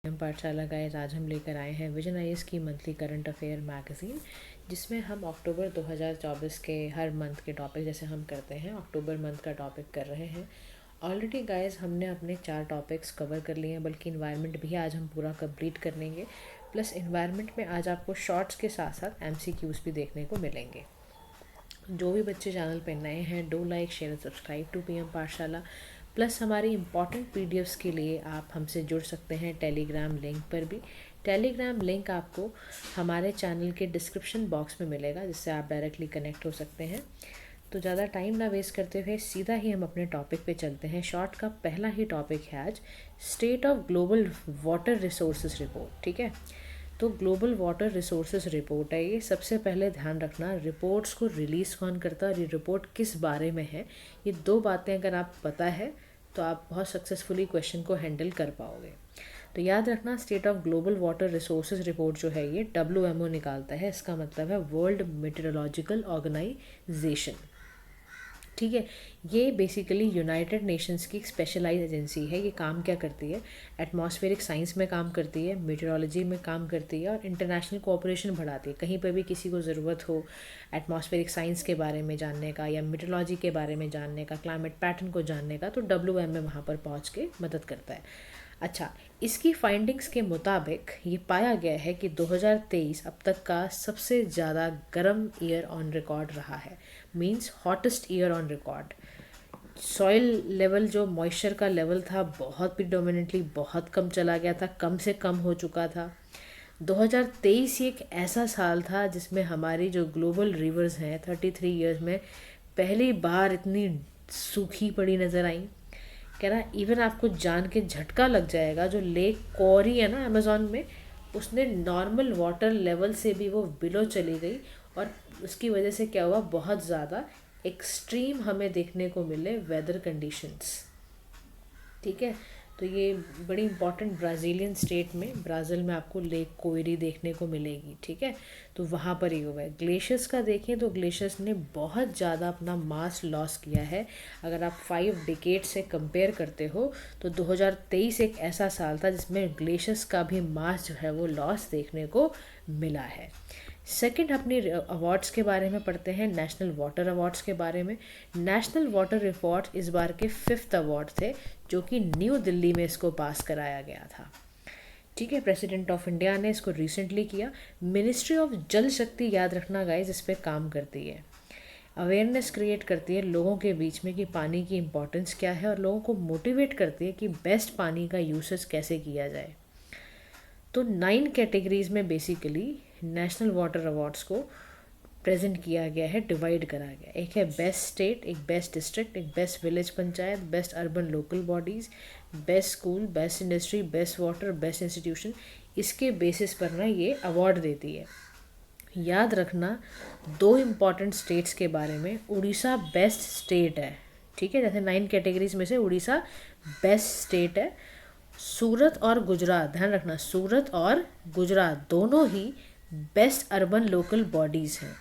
हम पाठशाला गाइस आज हम लेकर आए हैं विजन आईएएस की मंथली करंट अफेयर मैगज़ीन, जिसमें हम अक्टूबर 2024 के हर मंथ के टॉपिक जैसे हम करते हैं अक्टूबर मंथ का टॉपिक कर रहे हैं। ऑलरेडी गाइस हमने अपने 4 टॉपिक्स कवर कर लिए हैं, बल्कि इन्वायरमेंट भी आज हम पूरा कंप्लीट कर लेंगे। प्लस इन्वायरमेंट में आज आपको शॉर्ट्स के साथ साथ एमसीक्यूज़ भी देखने को मिलेंगे। जो भी बच्चे चैनल पे नए हैं, do like share subscribe to PM Pathshala. Plus हमारी इम्पॉर्टेंट पीडीएफ्स के लिए आप हमसे जुड़ सकते हैं टेलीग्राम लिंक पर भी। टेलीग्राम लिंक आपको हमारे चैनल के डिस्क्रिप्शन बॉक्स में मिलेगा, जिससे आप डायरेक्टली कनेक्ट हो सकते हैं। तो ज़्यादा टाइम ना वेस्ट करते हुए सीधा ही हम अपने टॉपिक पे चलते हैं। शॉर्ट का पहला ही टॉपिक है आज state of global water resources report. ठीक है, तो ग्लोबल वाटर रिसोर्सेज रिपोर्ट है ये। सबसे पहले ध्यान रखना रिपोर्ट्स को रिलीज़ कौन करता है और ये रिपोर्ट किस बारे में है। ये 2 बातें अगर आप पता है तो आप बहुत सक्सेसफुली क्वेश्चन को हैंडल कर पाओगे। तो याद रखना state of global water resources report जो है ये WMO निकालता है। इसका मतलब है वर्ल्ड मेट्रोलॉजिकल ऑर्गेनाइजेशन। ठीक है, ये बेसिकली यूनाइटेड नेशंस की एक स्पेशलाइज एजेंसी है। ये काम क्या करती है? एटमॉस्फेरिक साइंस में काम करती है, मेट्रोलॉजी में काम करती है और इंटरनेशनल कोऑपरेशन बढ़ाती है। कहीं पर भी किसी को ज़रूरत हो एटमॉस्फेरिक साइंस के बारे में जानने का या मेट्रोलॉजी के बारे में जानने का, क्लाइमेट पैटर्न को जानने का, तो WMO वहाँ पर पहुँच के मदद करता है। अच्छा, इसकी फाइंडिंग्स के मुताबिक ये पाया गया है कि 2023 अब तक का सबसे ज़्यादा गर्म ईयर ऑन रिकॉर्ड रहा है। Means hottest year on record. Soil level जो मॉइस्चर का लेवल था बहुत प्रिडोमिनेंटली बहुत कम चला गया था, कम से कम हो चुका था। 2023 एक ऐसा साल था जिसमें हमारी जो ग्लोबल रिवर्स हैं 33 ईयर्स में पहली बार इतनी सूखी पड़ी नज़र आई। कह रहा इवन आपको जान के झटका लग जाएगा, जो लेक कोरी है ना अमेज़न में, उसने नॉर्मल वाटर लेवल से भी वो बिलो चली गई। और उसकी वजह से क्या हुआ, बहुत ज़्यादा एक्सट्रीम हमें देखने को मिले वेदर कंडीशंस। ठीक है, तो ये बड़ी इंपॉर्टेंट ब्राज़ीलियन स्टेट में, ब्राज़ील में आपको लेक कोयरी देखने को मिलेगी। ठीक है, तो वहाँ पर ही हुआ है। ग्लेशियर्स का देखें तो ग्लेशियर्स ने बहुत ज़्यादा अपना मास लॉस किया है। अगर आप 5 डिकेड से कंपेयर करते हो तो 2023 एक ऐसा साल था जिसमें ग्लेशियर्स का भी मास जो है वो लॉस देखने को मिला है। सेकंड अपनी अवार्ड्स के बारे में पढ़ते हैं, नेशनल वाटर अवार्ड्स के बारे में। नेशनल वाटर अवार्ड इस बार के 5th अवार्ड थे, जो कि न्यू दिल्ली में इसको पास कराया गया था। ठीक है, प्रेसिडेंट ऑफ इंडिया ने इसको रिसेंटली किया। मिनिस्ट्री ऑफ जल शक्ति, याद रखना गाइस, इस पर काम करती है, अवेयरनेस क्रिएट करती है लोगों के बीच में कि पानी की इम्पोर्टेंस क्या है, और लोगों को मोटिवेट करती है कि बेस्ट पानी का यूसेज कैसे किया जाए। तो 9 कैटेगरीज में बेसिकली नेशनल वाटर अवार्ड्स को प्रेजेंट किया गया है, डिवाइड करा गया। एक है बेस्ट स्टेट, एक बेस्ट डिस्ट्रिक्ट, एक best village panchayat, best urban local bodies, best school, best industry, best water, best institution. इसके बेसिस पर ना ये अवार्ड देती है। याद रखना 2 इम्पॉर्टेंट स्टेट्स के बारे में। उड़ीसा बेस्ट स्टेट है। ठीक है, जैसे 9 कैटेगरीज में से उड़ीसा बेस्ट स्टेट है। सूरत और गुजरात, ध्यान रखना, सूरत और गुजरात दोनों ही बेस्ट अर्बन लोकल बॉडीज़ हैं।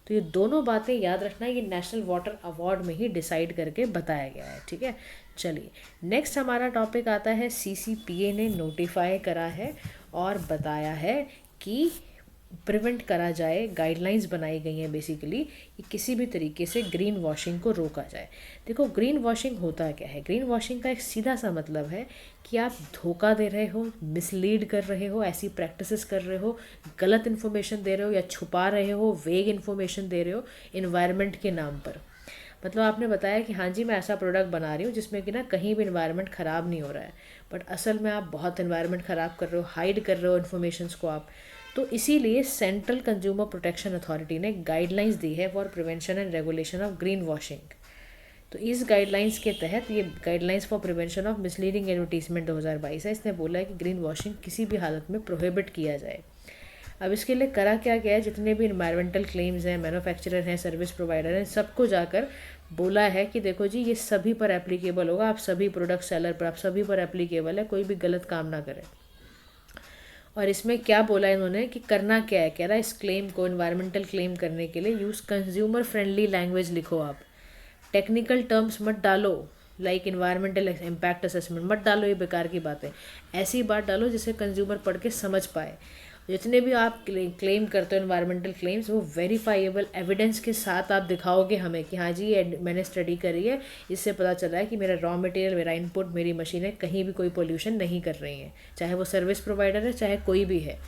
तो ये दोनों बातें याद रखना, ये नेशनल वाटर अवार्ड में ही डिसाइड करके बताया गया है। ठीक है, चलिए नेक्स्ट हमारा टॉपिक आता है CCPA ने नोटिफाई करा है और बताया है कि प्रिवेंट करा जाए, गाइडलाइंस बनाई गई हैं बेसिकली कि किसी भी तरीके से ग्रीन वॉशिंग को रोका जाए। देखो ग्रीन वॉशिंग होता क्या है? ग्रीन वॉशिंग का एक सीधा सा मतलब है कि आप धोखा दे रहे हो, मिसलीड कर रहे हो, ऐसी प्रैक्टिसेस कर रहे हो, गलत इन्फॉर्मेशन दे रहे हो या छुपा रहे हो, वेग इन्फॉर्मेशन दे रहे हो इन्वायरमेंट के नाम पर। मतलब आपने बताया कि हाँ जी मैं ऐसा प्रोडक्ट बना रही हूँ जिसमें कि ना कहीं भी इन्वायरमेंट ख़राब नहीं हो रहा है, बट असल में आप बहुत इन्वायरमेंट ख़राब कर रहे हो, हाइड कर रहे हो इन्फॉर्मेशंस को आप। तो इसीलिए सेंट्रल कंज्यूमर प्रोटेक्शन अथॉरिटी ने गाइडलाइंस दी है for prevention and regulation of green washing. तो इस गाइडलाइंस के तहत, ये guidelines for prevention of misleading advertisement 2022 है, इसने बोला है कि ग्रीन वॉशिंग किसी भी हालत में प्रोहिबिट किया जाए। अब इसके लिए करा क्या गया है, जितने भी इन्वायरमेंटल क्लेम्स हैं, मैन्युफैक्चरर हैं, सर्विस प्रोवाइडर हैं, सबको जाकर बोला है कि देखो जी ये सभी पर एप्लीकेबल होगा, आप सभी प्रोडक्ट सेलर पर, आप सभी पर एप्लीकेबल है, कोई भी गलत काम ना करे। और इसमें क्या बोला इन्होंने कि करना क्या है, कह रहा है इस क्लेम को, इन्वायरमेंटल क्लेम करने के लिए यूज़ कंज्यूमर फ्रेंडली लैंग्वेज लिखो, आप टेक्निकल टर्म्स मत डालो, लाइक इन्वायरमेंटल इम्पैक्ट असेसमेंट मत डालो, ये बेकार की बात है। ऐसी बात डालो जिसे कंज्यूमर पढ़ के समझ पाए। जितने भी आप क्लेम करते हो एनवायरमेंटल क्लेम्स, वो वेरीफाइएबल एविडेंस के साथ आप दिखाओगे हमें कि हाँ जी ये मैंने स्टडी करी है, इससे पता चला है कि मेरा रॉ मटेरियल, मेरा इनपुट, मेरी मशीनें कहीं भी कोई पोल्यूशन नहीं कर रही हैं, चाहे वो सर्विस प्रोवाइडर है चाहे कोई भी है।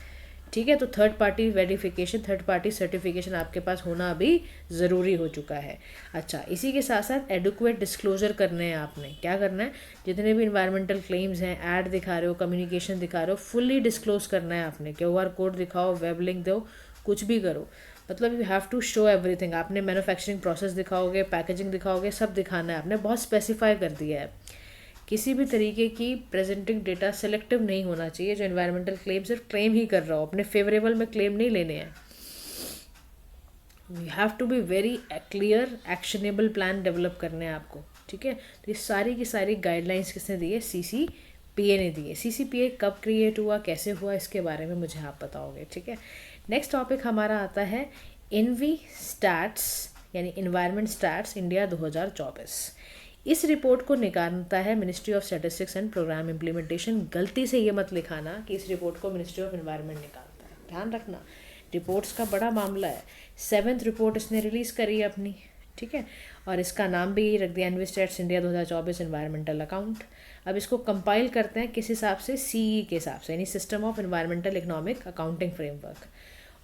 ठीक है, तो third party verification, third party certification आपके पास होना अभी ज़रूरी हो चुका है। अच्छा, इसी के साथ साथ एडुक्वेट डिस्क्लोजर करने हैं आपने। क्या करना है, जितने भी इन्वायरमेंटल क्लेम्स हैं, ऐड दिखा रहे हो, कम्युनिकेशन दिखा रहे हो, फुल्ली डिस्क्लोज करना है आपने। QR कोड दिखाओ, वेब लिंक दो, कुछ भी करो, मतलब you have to show everything. आपने मैन्युफैक्चरिंग प्रोसेस दिखाओगे, पैकेजिंग दिखाओगे, सब दिखाना है आपने, बहुत स्पेसिफाई कर दिया है। किसी भी तरीके की प्रेजेंटिंग डेटा सेलेक्टिव नहीं होना चाहिए। जो एनवायरमेंटल क्लेम सिर्फ क्लेम ही कर रहा हो, अपने फेवरेबल में क्लेम नहीं लेने हैं। You have to be very clear, actionable plan develop करने हैं आपको। ठीक है, तो ये सारी की सारी गाइडलाइंस किसने दी है, CCPA ने दी है। CCPA कब क्रिएट हुआ, कैसे हुआ, इसके बारे में मुझे आप बताओगे। ठीक है, नेक्स्ट टॉपिक हमारा आता है इनवी स्टैट्स, यानी इन्वायरमेंट स्टैट्स इंडिया 2024। इस रिपोर्ट को निकालता है ministry of statistics and programme implementation. गलती से ये मत लिखाना कि इस रिपोर्ट को मिनिस्ट्री ऑफ एनवायरनमेंट निकालता है, ध्यान रखना, रिपोर्ट्स का बड़ा मामला है। 7th रिपोर्ट इसने रिलीज़ करी है अपनी। ठीक है, और इसका नाम भी रख दिया env stats India 2024 environmental account. अब इसको कंपाइल करते हैं किस हिसाब से, CE के हिसाब से, यानी system of environmental economic accounting framework.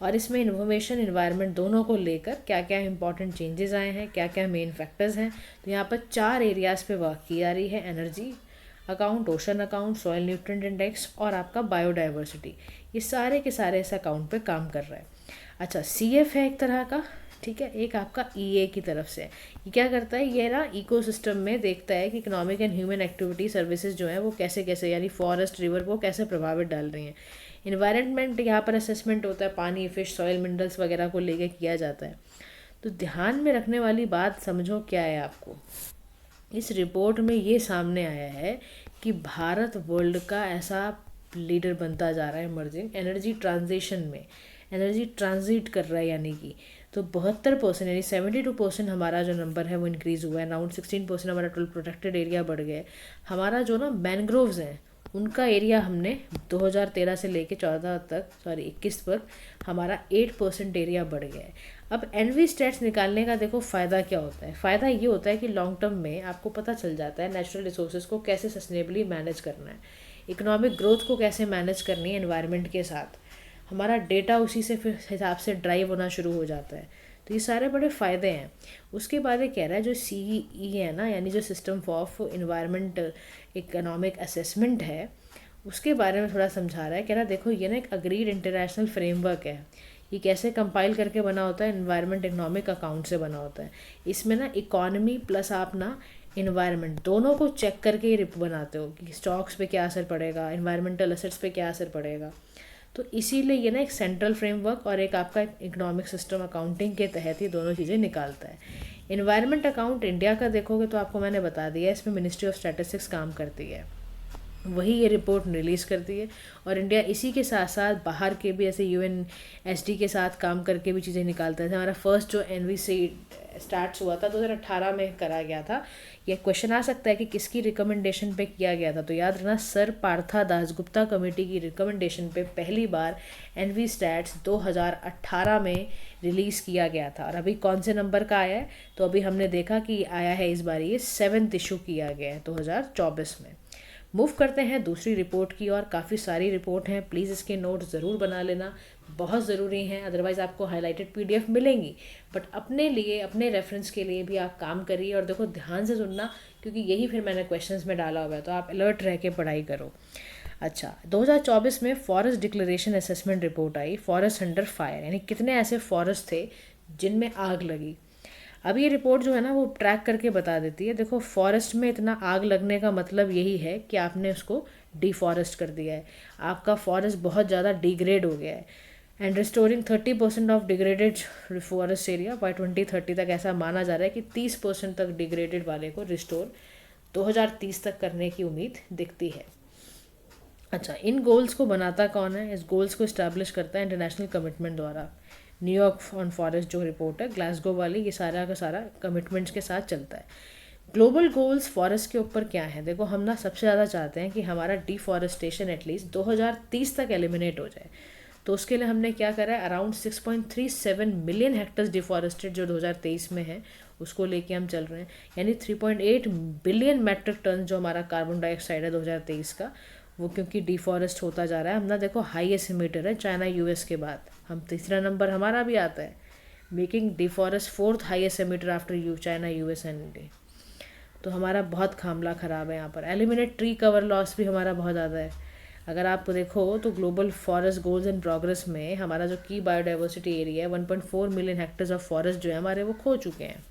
और इसमें इन्फॉर्मेशन, इन्वायरमेंट दोनों को लेकर क्या क्या इंपॉर्टेंट चेंजेस आए हैं, क्या क्या मेन फैक्टर्स हैं। तो यहाँ पर 4 एरियाज़ पे वर्क की जा रही है, energy account, ocean account, soil nutrient index और आपका बायोडाइवर्सिटी। ये सारे के सारे इस अकाउंट पे काम कर रहे हैं। अच्छा, CF है एक तरह का, ठीक है, एक आपका EA की तरफ से। ये क्या करता है, ये ना इकोसिस्टम में देखता है कि economic and human activity services जो हैं वो कैसे कैसे, यानी फॉरेस्ट, रिवर को कैसे प्रभावित डाल रही हैं। इन्वायरमेंट यहाँ पर असेसमेंट होता है, पानी, फिश, सॉइल, मिनरल्स वगैरह को लेके किया जाता है। तो ध्यान में रखने वाली बात समझो क्या है आपको, इस रिपोर्ट में ये सामने आया है कि भारत वर्ल्ड का ऐसा लीडर बनता जा रहा है इमर्जिंग एनर्जी ट्रांजिशन में, एनर्जी ट्रांजिट कर रहा है, यानी कि तो 72% यानी 72% हमारा जो नंबर है वो इंक्रीज़ हुआ है। अराउंड 16% हमारा टोटल प्रोटेक्टेड एरिया बढ़ गया है। हमारा जो ना मैनग्रोव्स हैं उनका एरिया हमने 2013 से लेके 21 तक हमारा 8% एरिया बढ़ गया है। अब एनवी स्टैट्स निकालने का देखो फ़ायदा क्या होता है, फ़ायदा ये होता है कि लॉन्ग टर्म में आपको पता चल जाता है नेचुरल रिसोर्सेज को कैसे सस्टेनेबली मैनेज करना है, इकोनॉमिक ग्रोथ को कैसे मैनेज करनी है एनवायरनमेंट के साथ। हमारा डेटा उसी से फिर हिसाब से ड्राइव होना शुरू हो जाता है। तो ये सारे बड़े फ़ायदे हैं। उसके बाद ये कह रहा है जो CE है ना, यानी जो system of environment economic assessment है, उसके बारे में थोड़ा समझा रहा है। कह रहा है देखो ये ना एक अग्रीड इंटरनेशनल फ्रेमवर्क है। ये कैसे कंपाइल करके बना होता है, इन्वायरमेंट इकोनॉमिक अकाउंट से बना होता है। इसमें ना इकॉनमी प्लस आप ना इन्वायरमेंट दोनों को चेक करके ये रिप बनाते हो कि स्टॉक्स पे क्या असर पड़ेगा, इन्वायरमेंटल असेट्स पे क्या असर पड़ेगा। तो इसीलिए ये ना एक सेंट्रल फ्रेमवर्क और एक आपका इकोनॉमिक सिस्टम अकाउंटिंग के तहत ये दोनों चीज़ें निकालता है। इन्वायरमेंट अकाउंट इंडिया का देखोगे तो आपको मैंने बता दिया, इसमें मिनिस्ट्री ऑफ स्टैटिस्टिक्स काम करती है, वही ये रिपोर्ट रिलीज़ करती है। और इंडिया इसी के साथ साथ बाहर के भी ऐसे UNSD के साथ काम करके भी चीज़ें निकालता है। हमारा फर्स्ट जो NVC स्टार्ट हुआ था 2018 में करा गया था। ये क्वेश्चन आ सकता है कि किसकी रिकमेंडेशन पे किया गया था, तो याद रखना सर पार्था दासगुप्ता कमेटी की रिकमेंडेशन पे पहली बार NV स्टैट्स 2018 में रिलीज़ किया गया था। और अभी कौन से नंबर का आया है, तो अभी हमने देखा कि आया है इस बार ये 7th इशू किया गया है 2024 में। मूव करते हैं दूसरी रिपोर्ट की और काफ़ी सारी रिपोर्ट हैं, प्लीज़ इसके नोट ज़रूर बना लेना, बहुत ज़रूरी हैं, अदरवाइज़ आपको हाईलाइटेड PDF मिलेंगी। बट अपने लिए, अपने रेफरेंस के लिए भी आप काम करिए और देखो ध्यान से सुनना, क्योंकि यही फिर मैंने क्वेश्चंस में डाला हुआ है, तो आप अलर्ट रह के पढ़ाई करो। अच्छा, 2024 में फॉरेस्ट डिक्लेरेशन असेसमेंट रिपोर्ट आई, फॉरेस्ट अंडर फायर, यानी कितने ऐसे फॉरेस्ट थे जिनमें आग लगी। अब ये रिपोर्ट जो है ना वो ट्रैक करके बता देती है, देखो फॉरेस्ट में इतना आग लगने का मतलब यही है कि आपने उसको डिफॉरेस्ट कर दिया है, आपका फॉरेस्ट बहुत ज़्यादा डिग्रेड हो गया है। And restoring 30% of degraded forest area bye 2030 तक, ऐसा माना जा रहा है कि 30% तक डिग्रेडेड वाले को रिस्टोर 2030 तक करने की उम्मीद दिखती है। अच्छा, इन गोल्स को बनाता कौन है, इस गोल्स को इस्टेब्लिश करता है इंटरनेशनल कमिटमेंट द्वारा। न्यूयॉर्क ऑन फॉरेस्ट जो रिपोर्ट है ग्लासगो वाली, ये सारा का सारा कमिटमेंट्स के साथ चलता है। ग्लोबल गोल्स फॉरेस्ट के ऊपर क्या है, देखो हम ना सबसे ज़्यादा चाहते हैं कि हमारा डिफॉरेस्टेशन एटलीस्ट 2030 तक एलिमिनेट हो जाए। तो उसके लिए हमने क्या करा है, अराउंड 6.37 मिलियन हेक्टर्स डिफॉरेस्टेड जो 2023 में है उसको लेके हम चल रहे हैं। यानी 3.8 बिलियन मैट्रिक टन जो हमारा कार्बन डाइऑक्साइड है 2023 का, वो क्योंकि डिफॉरेस्ट होता जा रहा है। हम ना देखो हाईएस्ट एमिटर है चाइना यूएस के बाद, हम तीसरा नंबर हमारा भी आता है, making deforest fourth highest emitter after China US and India. तो हमारा बहुत खामला ख़राब है यहाँ पर। एलिमिनेट ट्री कवर लॉस भी हमारा बहुत ज़्यादा है। अगर आप देखो तो global forest goals in progress में हमारा जो की बायोडाइवर्सिटी एरिया है 1.4 मिलियन हेक्टर्स ऑफ फॉरेस्ट जो है हमारे वो खो चुके हैं।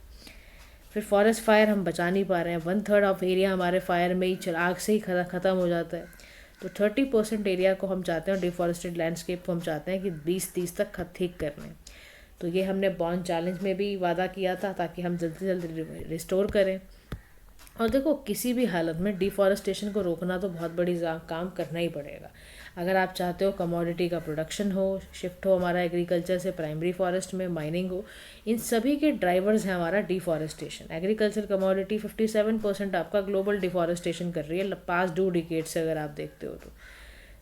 फिर फॉरेस्ट फायर हम बचा नहीं पा रहे हैं, 1/3 ऑफ एरिया हमारे फायर में ही आग से ही ख़त्म हो जाता है। तो 30% एरिया को हम चाहते हैं, डिफॉरेस्टेड लैंडस्केप को हम चाहते हैं कि 2030 तक ठीक कर लें। तो ये हमने बॉन्ड चैलेंज में भी वादा किया था ताकि हम जल्दी से जल्दी रिस्टोर करें। और देखो किसी भी हालत में डिफॉरेस्टेशन को रोकना तो बहुत बड़ी काम करना ही पड़ेगा। अगर आप चाहते हो कमोडिटी का प्रोडक्शन हो, शिफ्ट हो हमारा एग्रीकल्चर से प्राइमरी फॉरेस्ट में, माइनिंग हो, इन सभी के ड्राइवर्स हैं हमारा डिफॉरेस्टेशन। एग्रीकल्चर कमोडिटी 57% आपका ग्लोबल डिफॉरेस्टेशन कर रही है पास्ट 2 डिकेड से अगर आप देखते हो तो।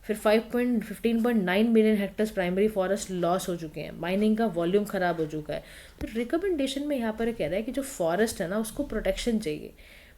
फिर 15.9 million hectares primary forest loss हो चुके हैं, माइनिंग का वॉल्यूम ख़राब हो चुका है। तो रिकमेंडेशन में यहाँ पर कह रहा है कि जो फॉरेस्ट है ना उसको प्रोटेक्शन चाहिए,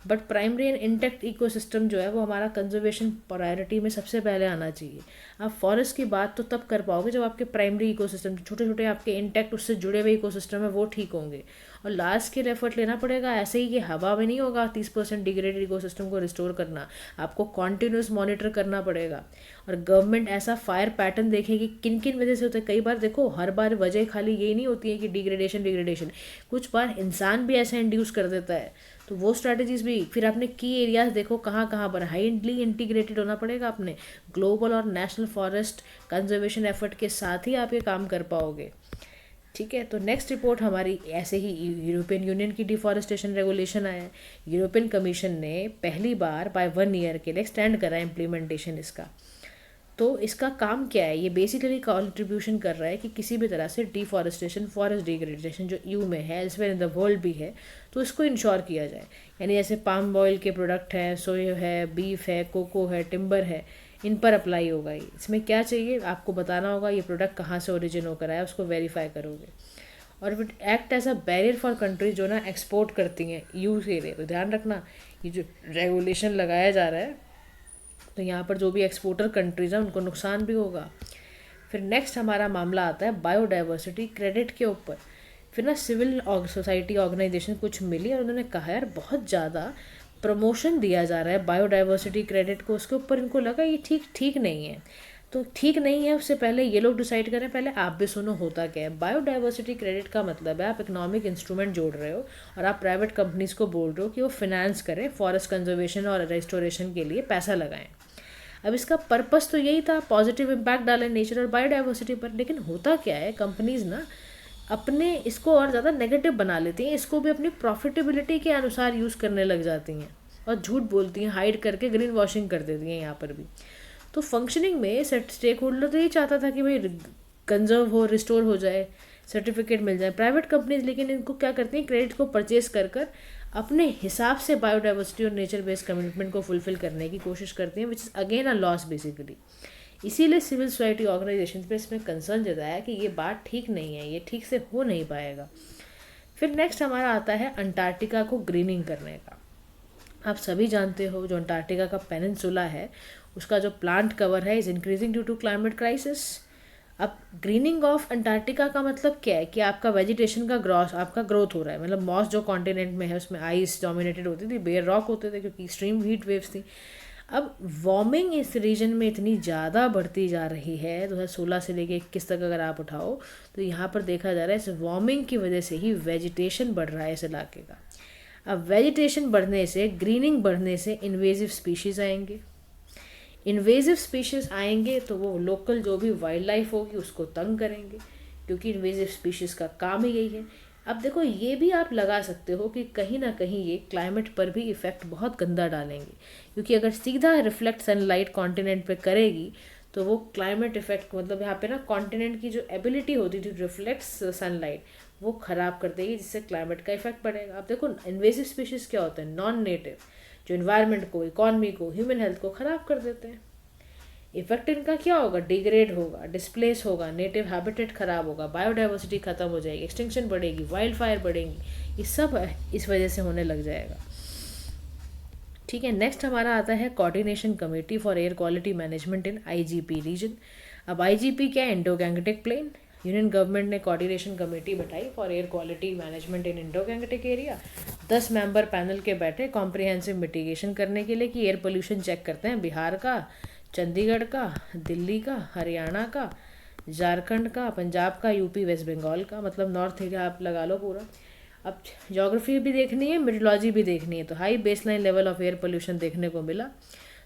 but primary and intact ecosystem जो है वो हमारा कंजर्वेशन प्रायोरिटी में सबसे पहले आना चाहिए। आप फॉरेस्ट की बात तो तब कर पाओगे जब आपके प्राइमरी इकोसिस्टम छोटे छोटे आपके इंटेक्ट उससे जुड़े हुए इकोसिस्टम है वो ठीक होंगे, और लार्ज स्केल एफर्ट लेना पड़ेगा। ऐसे ही ये हवा में नहीं होगा 30% डिग्रेडेड इकोसिस्टम को रिस्टोर करना, आपको कॉन्टिन्यूस मॉनिटर करना पड़ेगा। और गवर्नमेंट ऐसा फायर पैटर्न देखेगी किन किन वजह से होता है। कई बार देखो हर बार वजह खाली यही नहीं होती है कि डिग्रेडेशन, कुछ बार इंसान भी ऐसा इंड्यूस कर देता है। तो वो स्ट्रैटेजीज भी फिर आपने की एरियाज देखो कहाँ कहाँ पर हाईली इंटीग्रेटेड होना पड़ेगा अपने ग्लोबल और नेशनल फॉरेस्ट कंजर्वेशन एफर्ट के साथ ही आप ये काम कर पाओगे। ठीक है, तो नेक्स्ट रिपोर्ट हमारी ऐसे ही यूरोपियन यूनियन की डिफॉरेस्टेशन रेगुलेशन आया है। यूरोपियन कमीशन ने पहली बार बाय 1 ईयर के लिए एक्सटेंड करा इम्प्लीमेंटेशन इसका। तो इसका काम क्या है, ये बेसिकली कंट्रीब्यूशन कर रहा है कि किसी भी तरह से डिफॉरेस्टेशन फॉरेस्ट डिग्रेडेशन जो यू में है एल्सवेयर इन द वर्ल्ड भी है तो इसको इंश्योर किया जाए। यानी जैसे पाम ऑयल के प्रोडक्ट हैं, सोया है, बीफ है, कोको है, टिम्बर है, इन पर अप्लाई होगा। इसमें क्या चाहिए आपको बताना होगा ये प्रोडक्ट कहाँ से ओरिजिन होकर आया, उसको वेरीफाई करोगे। और फिर act as a barrier for countries जो ना एक्सपोर्ट करती हैं यू के लिए। तो ध्यान रखना ये जो रेगुलेशन लगाया जा रहा है तो यहाँ पर जो भी एक्सपोर्टर कंट्रीज़ हैं उनको नुकसान भी होगा। फिर नेक्स्ट हमारा मामला आता है बायोडाइवर्सिटी क्रेडिट के ऊपर। फिर ना सिविल सोसाइटी ऑर्गेनाइजेशन कुछ मिली और उन्होंने कहा यार बहुत ज़्यादा प्रमोशन दिया जा रहा है बायोडाइवर्सिटी क्रेडिट को, उसके ऊपर इनको लगा ये ठीक नहीं है। तो ठीक नहीं है उससे पहले ये लोग डिसाइड करें, पहले आप भी सुनो होता क्या है। बायोडाइवर्सिटी क्रेडिट का मतलब है आप इकोनॉमिक इंस्ट्रूमेंट जोड़ रहे हो और आप प्राइवेट कंपनीज को बोल रहे हो कि वो फिनेंस करें फॉरेस्ट कंजर्वेशन और रेस्टोरेशन के लिए पैसा लगाएं। अब इसका पर्पस तो यही था पॉजिटिव इम्पैक्ट डालें नेचर और बायोडाइवर्सिटी पर, लेकिन होता क्या है कंपनीज ना अपने इसको और ज़्यादा नेगेटिव बना लेती हैं, इसको भी अपनी प्रॉफिटेबिलिटी के अनुसार यूज़ करने लग जाती हैं और झूठ बोलती हैं, हाइड करके ग्रीन वॉशिंग कर देती हैं यहाँ पर भी। तो फंक्शनिंग में स्टेक होल्डर तो यही चाहता था कि भाई कंजर्व हो, रिस्टोर हो जाए, सर्टिफिकेट मिल जाए। प्राइवेट कंपनीज लेकिन इनको क्या करती हैं क्रेडिट को परचेज कर अपने हिसाब से बायोडाइवर्सिटी और नेचर बेस्ड कमिटमेंट को फुलफिल करने की कोशिश करती हैं, which is again a loss basically. इसीलिए सिविल सोसाइटी ऑर्गेनाइजेशन पे इसमें कंसर्न जताया कि ये बात ठीक नहीं है, ये ठीक से हो नहीं पाएगा। फिर नेक्स्ट हमारा आता है अंटार्कटिका को ग्रीनिंग करने का। आप सभी जानते हो जो अंटार्कटिका का पेनिनसुला है उसका जो प्लांट कवर है is increasing due to climate crisis. अब ग्रीनिंग ऑफ अंटार्कटिका का मतलब क्या है कि आपका वेजिटेशन का आपका ग्रोथ हो रहा है। मतलब मॉस जो कॉन्टिनेंट में है उसमें आइस डोमिनेटेड होती थी, बेयर रॉक होते थे क्योंकि एक्सट्रीम हीट वेव्स थी। अब वार्मिंग इस रीजन में इतनी ज़्यादा बढ़ती जा रही है 2016 से लेके 21 तक अगर आप उठाओ तो यहाँ पर देखा जा रहा है इस वार्मिंग की वजह से ही वेजिटेशन बढ़ रहा है इस इलाके का। अब वेजिटेशन बढ़ने से, ग्रीनिंग बढ़ने से इन्वेजिव स्पीशीज़ आएंगे। इन्वेजिव स्पीशीज़ आएंगे तो वो लोकल जो भी वाइल्ड लाइफ होगी उसको तंग करेंगे क्योंकि इन्वेजिव स्पीशीज़ का काम ही यही है। अब देखो ये भी आप लगा सकते हो कि कहीं ना कहीं ये क्लाइमेट पर भी इफ़ेक्ट बहुत गंदा डालेंगे क्योंकि अगर सीधा रिफ्लेक्ट सनलाइट कॉन्टिनेंट पे करेगी तो वो क्लाइमेट इफेक्ट मतलब यहाँ पे ना कॉन्टिनेंट की जो एबिलिटी होती थी रिफ्लेक्ट सनलाइट वो ख़राब कर देगी, जिससे क्लाइमेट का इफेक्ट पड़ेगा। अब देखो इन्वेसिव स्पीशीज़ क्या होते हैं, नॉन नेटिव, जो इन्वायरमेंट को, इकॉनमी को, ह्यूमन हेल्थ को ख़राब कर देते हैं। इफेक्ट इनका क्या होगा, डिग्रेड होगा, डिस्प्लेस होगा, नेटिव हैबिटेट खराब होगा, बायोडाइवर्सिटी खत्म हो जाएगी, एक्सटिंक्शन बढ़ेगी, वाइल्ड फायर बढ़ेंगी, ये सब इस वजह से होने लग जाएगा। ठीक है, नेक्स्ट हमारा आता है coordination committee for air quality management in IGP region. अब आईजीपी क्या है, Indo Gangetic plain. Union government ने कोऑर्डिनेशन कमेटी बैठाई for air quality management in Indo Gangetic area. 10 member panel के बैठे कॉम्प्रिहेंसिव मिटिगेशन करने के लिए, कि एयर पोल्यूशन चेक करते हैं बिहार का, चंडीगढ़ का, दिल्ली का, हरियाणा का, झारखंड का, पंजाब का, यूपी, वेस्ट बंगाल का, मतलब नॉर्थ एरिया आप लगा लो पूरा। अब ज्योग्राफी भी देखनी है, मेट्रोलॉजी भी देखनी है, तो high baseline level of air pollution देखने को मिला।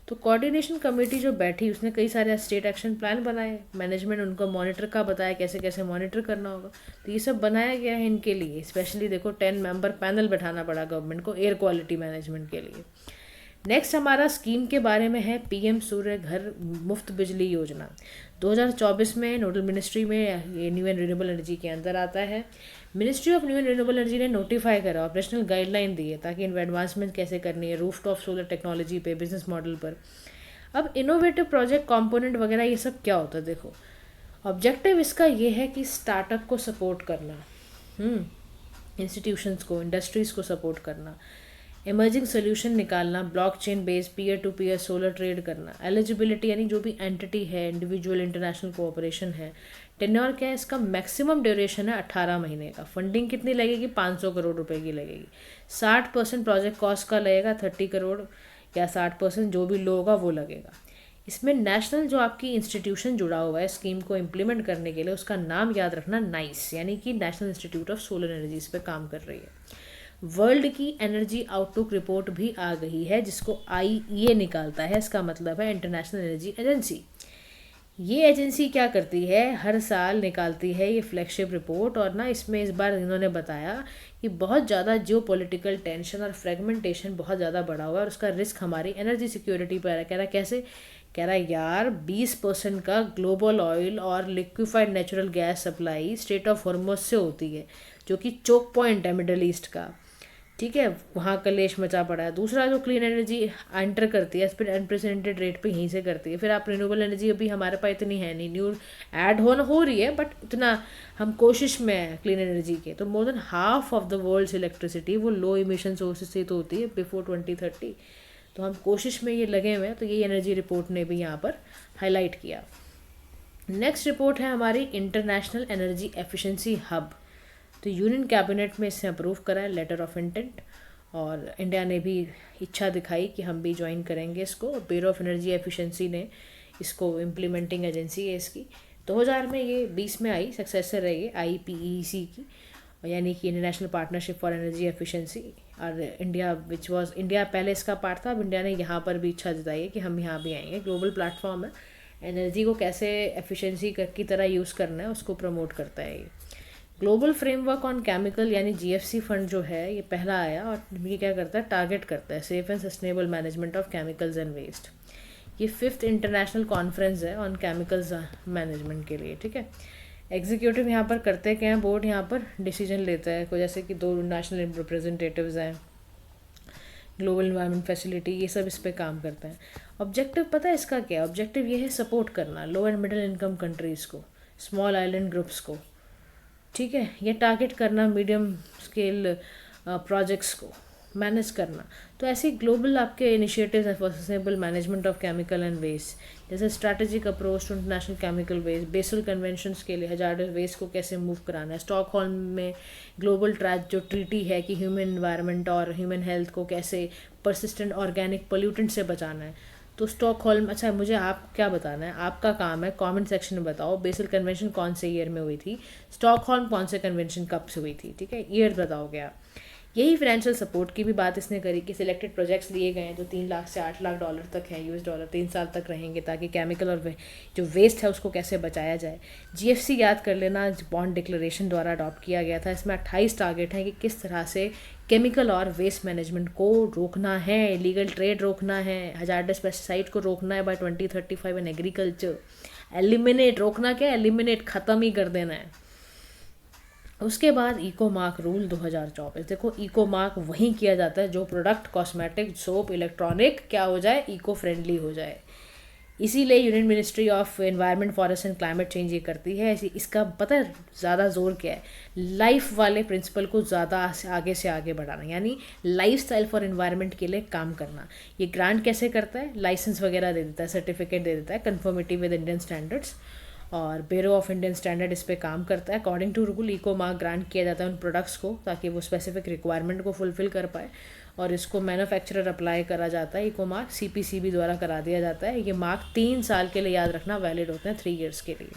तो कोऑर्डिनेशन कमेटी जो बैठी उसने कई सारे स्टेट एक्शन प्लान बनाए, मैनेजमेंट उनको मॉनिटर का बताया कैसे कैसे मॉनिटर करना होगा। तो ये सब बनाया गया है इनके लिए, स्पेशली देखो 10 मेंबर पैनल बैठाना पड़ा गवर्नमेंट को एयर क्वालिटी मैनेजमेंट के लिए। नेक्स्ट हमारा स्कीम के बारे में है पीएम सूर्य घर मुफ्त बिजली योजना। 2024 में नोडल मिनिस्ट्री में ये न्यू एंड रिन्यूएबल एनर्जी के अंदर आता है। Ministry of new and renewable energy ने नोटिफाई करा, ऑपरेशनल गाइडलाइन दी है ताकि इन एडवांसमेंट कैसे करनी है रूफटॉप सोलर टेक्नोलॉजी पे, बिजनेस मॉडल पर। अब इनोवेटिव प्रोजेक्ट कंपोनेंट वगैरह ये सब क्या होता है, देखो ऑब्जेक्टिव इसका ये है कि स्टार्टअप को सपोर्ट करना, इंस्टीट्यूशंस को, इंडस्ट्रीज़ को सपोर्ट करना, इमर्जिंग सोल्यूशन निकालना, blockchain based peer to peer solar trade करना, एलिजिबिलिटी यानी जो भी एंटिटी है, इंडिविजुअल इंटरनेशनल कोऑपरेशन है। टेन्योर क्या है इसका, मैक्सिमम ड्यूरेशन है 18 महीने का। फंडिंग कितनी लगेगी, 500 करोड़ रुपए की लगेगी। 60% प्रोजेक्ट कॉस्ट का लगेगा, 30 करोड़ या 60% जो भी लो होगा वो लगेगा। इसमें नेशनल जो आपकी इंस्टीट्यूशन जुड़ा हुआ है स्कीम को इम्प्लीमेंट करने के लिए, उसका नाम याद रखना, नाइस, यानी कि national institute of solar energy इस पर काम कर रही है। वर्ल्ड की एनर्जी आउटलुक रिपोर्ट भी आ गई है, जिसको आईईए निकालता है, इसका मतलब है इंटरनेशनल एनर्जी एजेंसी। ये एजेंसी क्या करती है, हर साल निकालती है ये फ्लैगशिप रिपोर्ट। और ना इसमें इस बार इन्होंने बताया कि बहुत ज़्यादा जियो पॉलिटिकल टेंशन और फ्रेगमेंटेशन बहुत ज़्यादा बढ़ा हुआ है, और उसका रिस्क हमारी एनर्जी सिक्योरिटी पर है। कह रहा कैसे, कह रहा यार 20% का ग्लोबल ऑयल और liquefied natural gas supply straight of Hormuz से होती है, जो कि चोक पॉइंट है मिडल ईस्ट का। ठीक है, वहाँ कलेश मचा पड़ा है। दूसरा जो क्लीन एनर्जी एंटर करती है इस पर अनप्रेसिडेंटेड रेट पे यहीं से करती है। फिर आप रिन्यूएबल एनर्जी अभी हमारे पास इतनी है नहीं, न्यू ऐड हो रही है, बट इतना हम कोशिश में है क्लीन एनर्जी के। तो more than half of the world's electricity वो लो इमिशन सोर्सेज से तो होती है बिफोर 2030। तो हम कोशिश में ये लगे हुए हैं, तो ये एनर्जी रिपोर्ट ने भी यहाँ पर हाईलाइट किया। नेक्स्ट रिपोर्ट है हमारी इंटरनेशनल एनर्जी एफिशिएंसी हब। तो यूनियन कैबिनेट में इसे अप्रूव करा है, लेटर ऑफ इंटेंट, और इंडिया ने भी इच्छा दिखाई कि हम भी ज्वाइन करेंगे इसको। ब्यूरो ऑफ एनर्जी एफिशिएंसी ने इसको इम्प्लीमेंटिंग एजेंसी है इसकी। 2000 में ये 20 में आई, सक्सेसर है ये IPEC की, यानी कि international partnership for energy efficiency. और इंडिया पहले इसका पार्ट था, अब इंडिया ने यहाँ पर भी इच्छा जताई है कि हम यहाँ भी आएंगे। ग्लोबल प्लेटफॉर्म है, एनर्जी को कैसे एफिशिएंसी की तरह यूज़ करना है उसको प्रमोट करता है ये। ग्लोबल फ्रेमवर्क ऑन केमिकल यानी GFC फंड जो है ये पहला आया, और ये क्या करता है, टारगेट करता है safe and sustainable management of chemicals and waste. ये 5th इंटरनेशनल कॉन्फ्रेंस है ऑन केमिकल्स मैनेजमेंट के लिए। ठीक है, एग्जीक्यूटिव यहाँ पर करते क्या हैं, बोर्ड यहाँ पर डिसीजन लेता है, कोई जैसे कि 2 नेशनल रिप्रेजेंटेटिव्स हैं, ग्लोबल इन्वायरमेंट फैसिलिटी, ये सब इस पर काम करते हैं। ऑब्जेक्टिव पता है इसका क्या है, ऑब्जेक्टिव ये है सपोर्ट करना low and middle income countries को, स्मॉल आइलैंड ग्रुप्स को। ठीक है, ये टारगेट करना मीडियम स्केल प्रोजेक्ट्स को मैनेज करना। तो ऐसे ग्लोबल आपके इनिशिएटिव्स हैं for sustainable management of chemical and waste, जैसे strategic approach to international chemical waste, Basel conventions के लिए हजार्डस वेस्ट को कैसे मूव कराना है। स्टॉकहोल्म में ग्लोबल ट्रैक जो ट्रीटी है कि ह्यूमन इन्वायरमेंट और ह्यूमन हेल्थ को कैसे परसिस्टेंट ऑर्गेनिक पोल्यूटेंट से बचाना है। तो स्टॉकहोल्म, अच्छा मुझे आप क्या बताना है, आपका काम है कमेंट सेक्शन में बताओ बेसल कन्वेंशन कौन से ईयर में हुई थी, स्टॉकहोल्म कौन से कन्वेंशन कब से हुई थी। ठीक है, ईयर बताओगे आप। यही फाइनेंशियल सपोर्ट की भी बात इसने करी कि सिलेक्टेड प्रोजेक्ट्स लिए गए हैं जो 3 लाख से 8 लाख डॉलर तक हैं, US$, 3 साल तक रहेंगे, ताकि केमिकल और जो वेस्ट है उसको कैसे बचाया जाए। GFC याद कर लेना, बॉन्ड डिक्लेरेशन द्वारा अडॉप्ट किया गया था। इसमें 28 टारगेट हैं कि किस तरह से केमिकल और वेस्ट मैनेजमेंट को रोकना है, इलीगल ट्रेड रोकना है, हजार्डस पेस्टिसाइड को रोकना है बाय 2035 एंड एग्रीकल्चर एलिमिनेट, रोकना क्या, एलिमिनेट, ख़त्म ही कर देना है। उसके बाद इको मार्क रूल 2024। देखो इको मार्क वहीं किया जाता है जो प्रोडक्ट कॉस्मेटिक सोप इलेक्ट्रॉनिक क्या हो जाए, इको फ्रेंडली हो जाए। इसीलिए union ministry of environment forest and climate change ये करती है ऐसी। इसका पता है ज़्यादा जोर क्या है, लाइफ वाले प्रिंसिपल को ज़्यादा से आगे बढ़ाना, यानी लाइफ स्टाइल फॉर एनवायरनमेंट के लिए काम करना। ये ग्रांट कैसे करता है, लाइसेंस वगैरह दे देता है, सर्टिफिकेट दे देता है, कन्फर्मिटी विद इंडियन स्टैंडर्ड्स, और ब्यूरो ऑफ इंडियन स्टैंडर्ड इस पे काम करता है। According to rule eco mark grant किया जाता है उन प्रोडक्ट्स को ताकि वो स्पेसिफिक रिक्वायरमेंट को फुलफिल कर पाए, और इसको मैन्युफैक्चरर अप्लाई करा जाता है। इको मार्क सीपीसीबी द्वारा करा दिया जाता है। ये मार्क 3 साल के लिए, याद रखना, वैलिड होते हैं, 3 ईयर्स के लिए।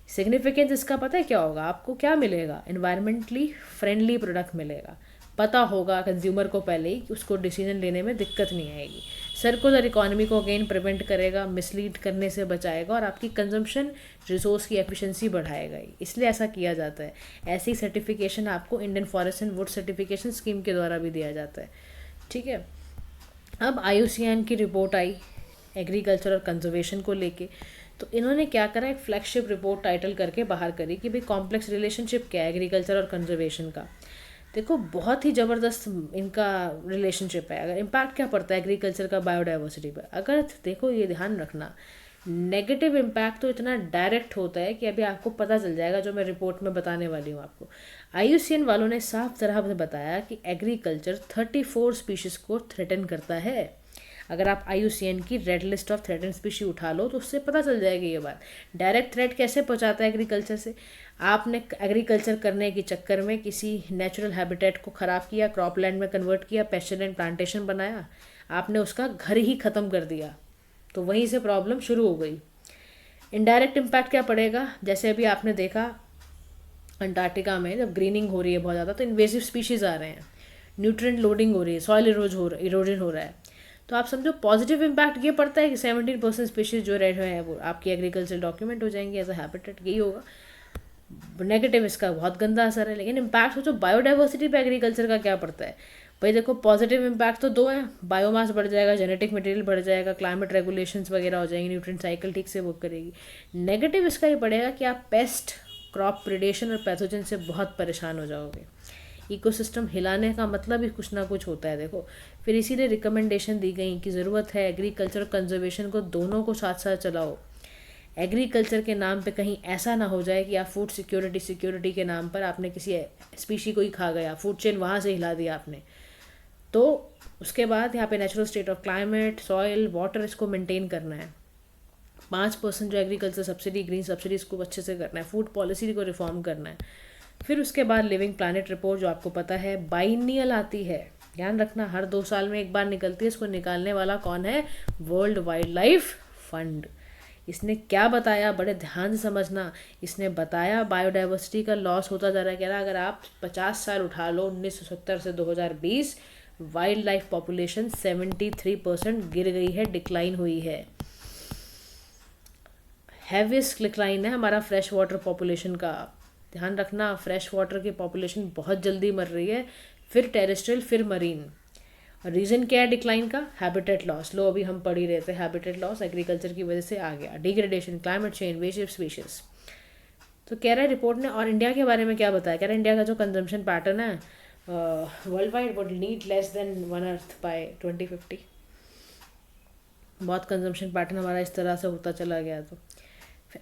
सिग्निफिकेंस इसका पता है क्या होगा, आपको क्या मिलेगा, इन्वायरमेंटली फ्रेंडली प्रोडक्ट मिलेगा। पता होगा कंज्यूमर को पहले ही कि उसको डिसीजन लेने में दिक्कत नहीं आएगी। सर्कुलर इकोनॉमी को अगेन प्रिवेंट करेगा, मिसलीड करने से बचाएगा, और आपकी कंजम्पशन रिसोर्स की एफिशिएंसी बढ़ाएगा ही, इसलिए ऐसा किया जाता है। ऐसी सर्टिफिकेशन आपको Indian forest and would certification scheme के द्वारा भी दिया जाता है। ठीक है, अब IUCN की रिपोर्ट आई एग्रीकल्चर और कंजर्वेशन को लेके। तो इन्होंने क्या करा, एक फ्लैगशिप रिपोर्ट टाइटल करके बाहर करी कि भाई कॉम्प्लेक्स रिलेशनशिप क्या है एग्रीकल्चर और कंजर्वेशन का। देखो बहुत ही ज़बरदस्त इनका रिलेशनशिप है। अगर इम्पैक्ट क्या पड़ता है एग्रीकल्चर का बायोडाइवर्सिटी पर, अगर देखो ये ध्यान रखना, नेगेटिव इम्पैक्ट तो इतना डायरेक्ट होता है कि अभी आपको पता चल जाएगा, जो मैं रिपोर्ट में बताने वाली हूँ आपको। IUCN वालों ने साफ तरह से बताया कि एग्रीकल्चर 34 स्पीशीज़ को थ्रेटन करता है। अगर आप IUCN की red list of threaten species उठा लो तो उससे पता चल जाएगी ये बात। डायरेक्ट थ्रेट कैसे पहुंचाता है एग्रीकल्चर से, आपने एग्रीकल्चर करने के चक्कर में किसी नेचुरल हैबिटेट को ख़राब किया, क्रॉपलैंड में कन्वर्ट किया, पेस्चर एंड प्लांटेशन बनाया, आपने उसका घर ही ख़त्म कर दिया, तो वहीं से प्रॉब्लम शुरू हो गई। इनडायरेक्ट इम्पैक्ट क्या पड़ेगा, जैसे अभी आपने देखा अंटार्कटिका में जब ग्रीनिंग हो रही है बहुत ज़्यादा तो इन्वेसिव स्पीशीज़ आ रहे हैं, न्यूट्रिएंट लोडिंग हो रही है, सॉइल इरोजन हो रहा है। तो आप समझो पॉजिटिव इम्पैक्ट ये पड़ता है कि 17% स्पीशीज़ जो रेड है वो आपकी एग्रीकल्चर डॉक्यूमेंट हो जाएंगी एज अ हैबिटेट, यही होगा। नेगेटिव इसका बहुत गंदा असर है। लेकिन इम्पैक्ट सोचो बायोडाइवर्सिटी पे एग्रीकल्चर का क्या पड़ता है। भाई देखो पॉजिटिव इम्पैक्ट तो 2 हैं, बायोमास बढ़ जाएगा, जेनेटिक मटेरियल बढ़ जाएगा, क्लाइमेट रेगुलेशंस वगैरह हो जाएंगी, न्यूट्रिएंट साइकिल ठीक से वर्क करेगी। नेगेटिव इसका ये पड़ेगा कि आप पेस्ट, क्रॉप प्रिडेशन और पैथोजन से बहुत परेशान हो जाओगे। इकोसिस्टम हिलाने का मतलब ही कुछ ना कुछ होता है। देखो फिर इसीलिए रिकमेंडेशन दी गई कि ज़रूरत है एग्रीकल्चर और कंजर्वेशन को दोनों को साथ साथ चलाओ। एग्रीकल्चर के नाम पे कहीं ऐसा ना हो जाए कि आप फूड सिक्योरिटी के नाम पर आपने किसी स्पीशी को ही खा गया, फूड चेन वहाँ से हिला दिया आपने। तो उसके बाद यहाँ पे natural state of climate, soil, water, इसको मेंटेन करना है। 5% जो एग्रीकल्चर सब्सिडी, ग्रीन सब्सिडी, इसको अच्छे से करना है। फूड पॉलिसी को रिफॉर्म करना है। फिर उसके बाद लिविंग प्लानट रिपोर्ट जो आपको पता है बाइनियल आती है, ध्यान रखना, हर 2 साल में एक बार निकलती है। इसको निकालने वाला कौन है, वर्ल्ड वाइल्ड लाइफ फंड। इसने क्या बताया, बड़े ध्यान से समझना। इसने बताया बायोडाइवर्सिटी का लॉस होता जा रहा है। कह रहा है अगर आप 50 साल उठा लो 1970 से 2020, वाइल्ड लाइफ पॉपुलेशन 73% गिर गई है, डिक्लाइन हुई है। हैवीएस्ट डिक्लाइन है हमारा फ्रेश वाटर पॉपुलेशन का। ध्यान रखना, फ्रेश वाटर की पॉपुलेशन बहुत जल्दी मर रही है, फिर टेरेस्ट्रियल, फिर मरीन। रीज़न क्या है डिक्लाइन का, हैबिटेट लॉस। लो अभी हम पढ़ ही रहे थे, हैबिटेट लॉस एग्रीकल्चर की वजह से आ गया, degradation, climate change, invasive species. तो कह रहा है रिपोर्ट ने, और इंडिया के बारे में क्या बताया, कह रहा है इंडिया का जो कंजम्पशन पैटर्न है world wide would need less than 1 earth by 2050। बहुत कंजम्पशन पैटर्न हमारा इस तरह से होता चला गया। तो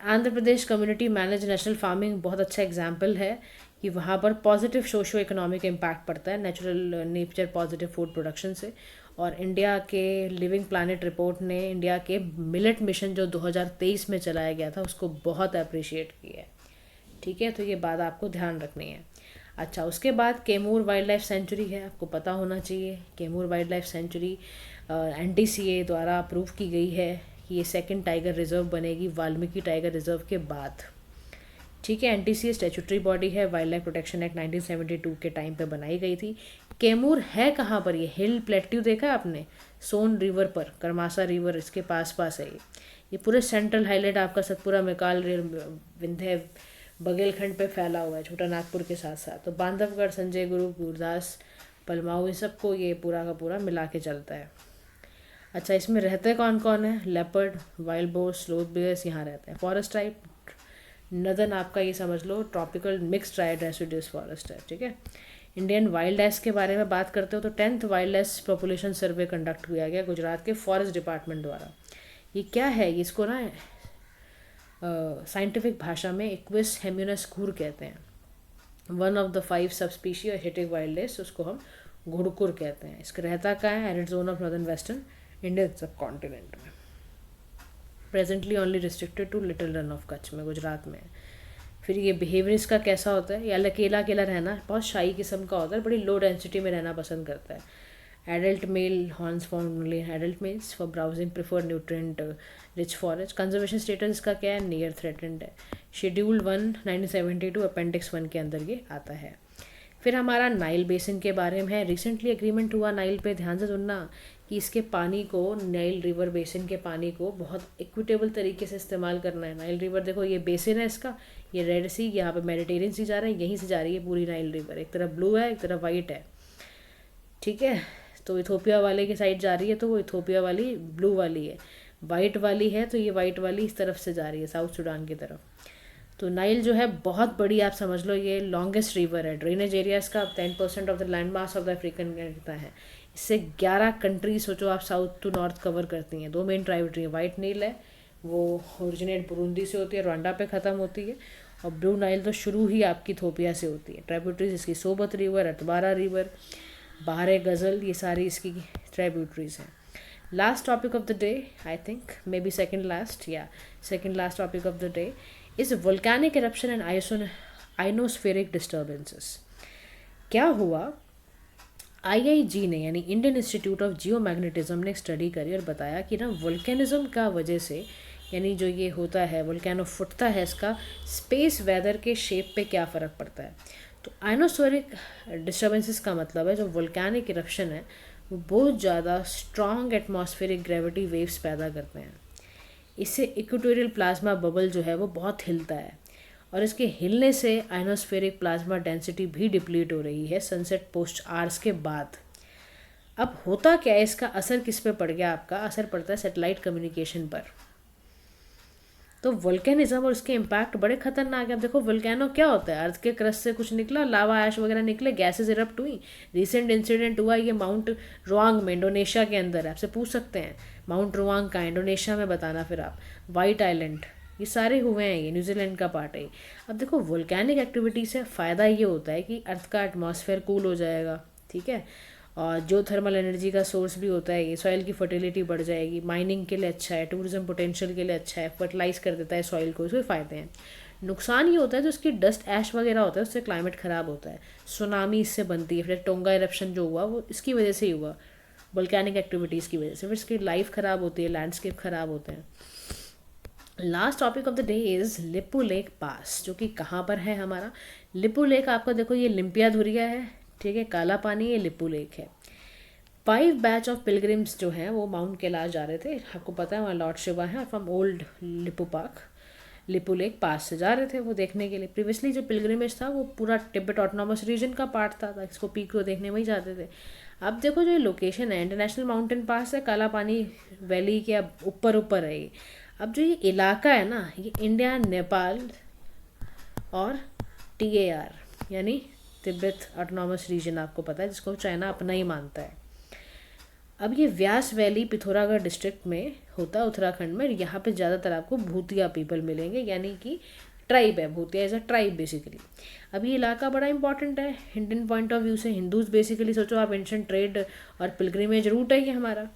Andhra Pradesh community manage national farming बहुत अच्छा एग्जाम्पल है कि वहाँ पर पॉजिटिव सोशो इकोनॉमिक इम्पैक्ट पड़ता है natural nature positive food production से। और इंडिया के लिविंग प्लानट रिपोर्ट ने इंडिया के मिलेट मिशन जो 2023 में चलाया गया था उसको बहुत अप्रिशिएट किया है। ठीक है, तो ये बात आपको ध्यान रखनी है। अच्छा, उसके बाद कैमूर वाइल्ड लाइफ सेंचुरी है, आपको पता होना चाहिए। Kaimur wild life sanctuary NTCA द्वारा अप्रूव की गई है कि ये 2nd टाइगर रिजर्व बनेगी वाल्मीकि टाइगर रिजर्व के बाद। ठीक है, NTCA स्टैट्यूटरी बॉडी है, वाइल्ड लाइफ प्रोटेक्शन एक्ट 1972 के टाइम पे बनाई गई थी। कैमूर है कहाँ पर, ये हिल प्लेट्यू देखा है आपने, सोन रिवर पर, करमासा रिवर इसके पास पास है ये पूरे सेंट्रल हाईलैंड आपका सतपुरा, मैकाल, विंध्य, बघेलखंड पे फैला हुआ है, छोटा नागपुर के साथ साथ। तो बांधवगढ़, संजय गुरु, गुरदास, पलमाऊ, इन सबको ये पूरा का पूरा मिला के चलता है। अच्छा, इसमें रहते कौन कौन है, leopard, wild boar, sloth bears यहाँ रहते हैं। फॉरेस्ट टाइप नदन आपका ये समझ लो tropical mix dry deciduous forest है, ठीक है। इंडियन वाइल्ड एस के बारे में बात करते हो तो 10th wild ass population survey conduct किया गया गुजरात के फॉरेस्ट डिपार्टमेंट द्वारा। ये क्या है, इसको ना साइंटिफिक भाषा में इक्विस हेम्यूनस घूर कहते हैं। वन ऑफ द 5 सब स्पीशी हिटिक वाइल्ड एस, उसको हम घुड़कुर कहते हैं। इसका रहता कहाँ है, arid zone of northern western Indian subcontinent में। Presently only restricted to little Rann of Kutch में, गुजरात में। फिर ये बिहेवियर इसका कैसा होता है, या अकेला अकेला रहना, बहुत शाही किस्म का होता है, बड़ी लो डेंसिटी में रहना पसंद करता है। Adult male horns found only adult males for browsing prefer nutrient rich forest. Conservation status इसका क्या है, नियर थ्रेटेंड है। शेड्यूल 1 1972 अपेंडिक्स 1 के अंदर ये आता है। फिर हमारा नाइल बेसिन के बारे में है। रिसेंटली एग्रीमेंट हुआ नाइल पे, ध्यान से सुनना, कि इसके पानी को, नाइल रिवर बेसिन के पानी को बहुत इक्विटेबल तरीके से इस्तेमाल करना है। नाइल रिवर देखो ये बेसिन है इसका, ये रेड सी, यहाँ पे मेडिटेरियन सी जा रहा है, यहीं से जा रही है पूरी नाइल रिवर। एक तरफ ब्लू है, एक तरफ वाइट है, ठीक है। तो इथोपिया वाले की साइड जा रही है तो वो इथोपिया वाली ब्लू वाली है, वाइट वाली है तो ये वाइट वाली इस तरफ से जा रही है, साउथ सूडान की तरफ। तो नाइल जो है बहुत बड़ी, आप समझ लो ये लॉन्गेस्ट रिवर है। ड्रेनेज एरिया इसका 10% of the land mass of the African कहता है। इससे 11 कंट्रीज सोचो आप, साउथ टू नॉर्थ कवर करती हैं। 2 मेन ट्राइब्यूटरी है, वाइट नील है, वो ओरिजिनेट बुरुंदी से होती है, रवांडा पे ख़त्म होती है, और ब्लू नाइल तो शुरू ही आपकी इथोपिया से होती है। ट्राइब्यूटरीज इसकी सोबत रिवर, अतबारा रिवर, बहार गज़ल, ये सारी इसकी ट्राइब्यूटरीज हैं। Last topic of the day, I think may be second last topic of the day is volcanic eruption and ionospheric disturbances. क्या हुआ, आईआईजी ने यानी Indian institute of geo magnetism ने स्टडी करी और बताया कि ना वोल्केनिज्म का वजह से, यानी जो ये होता है वोल्केनो फुटता है, इसका स्पेस वेदर के शेप पे क्या फ़र्क पड़ता है। तो आइनोस्फेरिक डिस्टर्बेंसेस का मतलब है जो वोल्केनिक इरप्शन है वो बहुत ज़्यादा स्ट्रॉन्ग एटमॉस्फेरिक ग्रेविटी वेव्स पैदा करते हैं। इससे इक्वेटोरियल प्लाज्मा बबल जो है वो बहुत हिलता है, और इसके हिलने से आइनोस्फेरिक प्लाज्मा डेंसिटी भी डिप्लीट हो रही है सनसेट पोस्ट आवर्स के बाद। अब होता क्या है, इसका असर किस पे पड़ गया, आपका असर पड़ता है सैटेलाइट कम्युनिकेशन पर। तो वोल्केनिज्म और उसके इम्पैक्ट बड़े खतरनाक है। अब देखो वोल्केनो क्या होता है, अर्थ के क्रस्ट से कुछ निकला, लावा ऐश वगैरह निकले, गैसेज इरप्ट हुई। रिसेंट इंसिडेंट हुआ ये माउंट रुआंग में, इंडोनेशिया के अंदर है। आपसे पूछ सकते हैं माउंट रुआंग का, इंडोनेशिया में बताना फिर आप। वाइट आइलैंड, ये सारे हुए हैं, ये न्यूजीलैंड का पार्ट है। अब देखो वोल्केनिक एक्टिविटी से फ़ायदा ये होता है कि अर्थ का एटमॉस्फेयर कूल हो जाएगा, ठीक है, और जो थर्मल एनर्जी का सोर्स भी होता है ये, सॉइल की फर्टिलिटी बढ़ जाएगी, माइनिंग के लिए अच्छा है, टूरिज्म पोटेंशियल के लिए अच्छा है, फर्टिलाइज कर देता है सॉइल को, इसके फ़ायदे हैं। नुकसान ये होता है जो इसकी डस्ट ऐश वगैरह होता है उससे क्लाइमेट ख़राब होता है, सुनामी इससे बनती है। फिर टोंगा इरप्शन जो हुआ वो इसकी वजह से ही हुआ, वोल्केनिक एक्टिविटीज़ की वजह से। फिर इसकी लाइफ ख़राब होती है, लैंडस्केप ख़राब होते हैं। Last topic of the day is Lipulekh pass, जो कि कहाँ पर है हमारा। लिपू लेक आपका देखो ये लिम्पिया धुरिया है, ठीक है, काला पानी, ये लिपू लेक है। 5 बैच ऑफ पिलग्रिम्स जो हैं वो माउंट कैलाश जा रहे थे, आपको पता है वहाँ लॉर्ड शिवा है, और from old Lipu park Lipulekh pass से जा रहे थे वो देखने के लिए। प्रीवियसली जो पिलग्रिमेज था वो पूरा तिब्बत ऑटोनॉमस रीजन का पार्ट था, इसको पीक को देखने वही जाते थे। अब देखो जो लोकेशन है, इंटरनेशनल माउंटेन पास है, काला पानी वैली के अब ऊपर ऊपर है ये। अब जो ये इलाका है ना, ये इंडिया, नेपाल और TAR यानी तिब्बत ऑटोनॉमस रीजन, आपको पता है, जिसको चाइना अपना ही मानता है। अब ये व्यास वैली पिथौरागढ़ डिस्ट्रिक्ट में होता है, उत्तराखंड में। यहाँ पे ज़्यादातर आपको भूतिया पीपल मिलेंगे, यानी कि ट्राइब है, भूतिया एज अ ट्राइब बेसिकली। अब ये इलाका बड़ा इंपॉर्टेंट है इंडियन पॉइंट ऑफ व्यू से, हिंदूज बेसिकली सोचो आप, एंशिएंट ट्रेड और पिलग्रिमेज रूट है ये हमारा।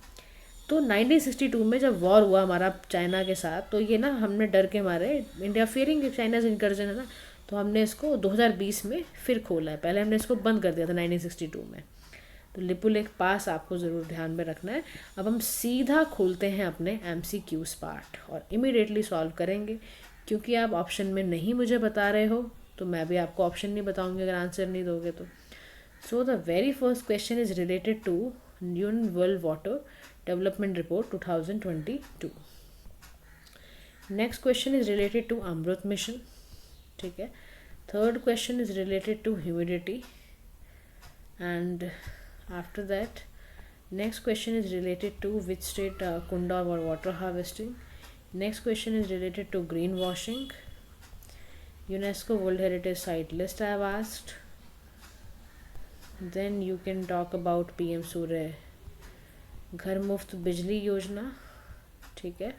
तो 1962 में जब वॉर हुआ हमारा चाइना के साथ, तो ये ना हमने डर के मारे, इंडिया फियरिंग चाइनाज इंकर्जन है ना, तो हमने इसको 2020 में फिर खोला है। पहले हमने इसको बंद कर दिया था 1962 में। तो लिपू लेक पास आपको ज़रूर ध्यान में रखना है। अब हम सीधा खोलते हैं अपने MCQs पार्ट और इमीडिएटली सॉल्व करेंगे, क्योंकि आप ऑप्शन में नहीं मुझे बता रहे हो तो मैं भी आपको ऑप्शन नहीं बताऊंगी अगर आंसर नहीं दोगे तो। So the very first question is related to UN world water development report 2022। Next question is related to Amrit mission, ठीक है। Third question is related to humidity, and after that next question is related to which state kunda or water harvesting. Next question is related to greenwashing, UNESCO World Heritage Site list I have asked. Then you can talk about PM Surya घर मुफ्त बिजली योजना, ठीक है.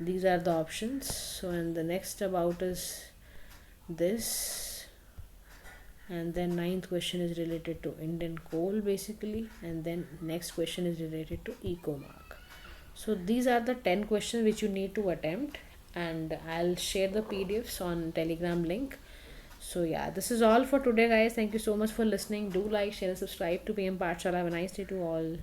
These are the options. So and the next about is this, and then ninth question is related to Indian coal basically, and then next question is related to Ecomark. So these are the 10 questions which you need to attempt, and I'll share the PDFs on Telegram link. So yeah, this is all for today, guys. Thank you so much for listening. Do like, share, and subscribe to PM Pathshala. Have a nice day to all.